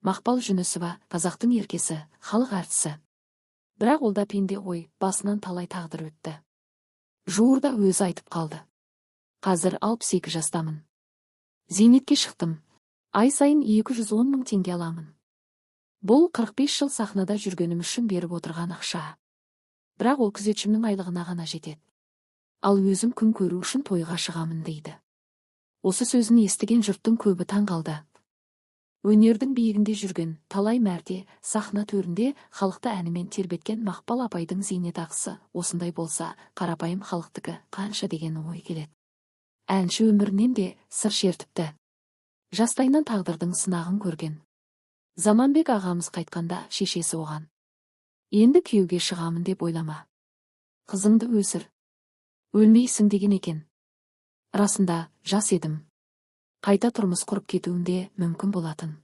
Мақпал Жүнісова, қазақтың еркесі, халық әртісі. Бірақ олда пенде ғой, басынан талай тағдыр өтті. Жуырда өзі айтып қалды. Қазір 62 жастамын. Зейнетке шықтым. Ай сайын 210 мың теңге аламын. Бұл 45 жыл сахнада жүргенім үшін беріп отырған ақша. Бірақ ол күзетшімнің айлығына ғана жетеді. Ал өзім күн көру үшін тойға шығамын дейді. Осы сөзін естіген жұрттың көбі таң қалды. Өнердің биігінде жүрген, талай мәрте сахна төрінде халықты әнімен тербеткен Мақпал апайдың зейнетақысы осындай болса, қарапайым халықтікі қанша деген ой келеді. Әнші өмірінен де сыр шертіпті. Жастайынан тағдырдың сынағын көрген. Заманбек ағамыз қайтқанда шешесі оған: енді күйеуге шығамын деп ойлама. Қызыңды өсір. Өлмейсің деген екен. Расында, жас едім. Қайта тұрмыс құрып кетуімде мүмкін болатын.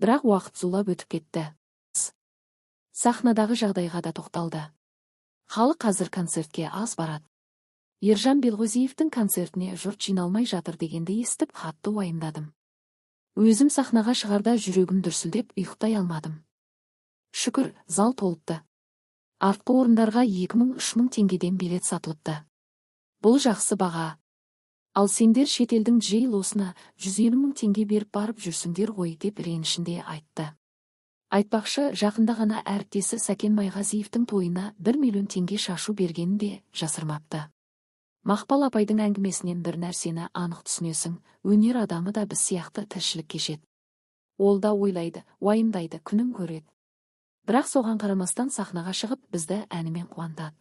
Бірақ уақыт зулап өтіп кетті. Сахнадағы жағдайға да тоқталды. Халық қазір концертке аз барады. Ержан Белғозиевтің концертіне жұрт жиналмай жатыр дегенді естіп қатты уайымдадым. Өзім сахнаға шығарда жүрегім дүрсілдеп ұйықтай алмадым. Шүкір, зал толыпты. Артқы орындарға 2000-3000 теңгеден билет сатылыпты. Бұл жақсы баға. Ал сендер шетелдің Джей Лосына 150 мың теңге беріп барып жүрсіңдер ғой деп ренішінде айтты. Айтпақшы, жақында ғана әріптесі Сәкен Майғазиевтің тойына 1 миллион теңге шашу бергенін де жасырмапты. Мақпал апайдың әңгімесінен бір нәрсені анық түсінесің: өнер адамы да біз сияқты тіршілік кешеді. Ол да ойлайды, уайымдайды, күнін көреді. Бірақ соған қарамастан сахнаға шығып бізді әнімен қуантады.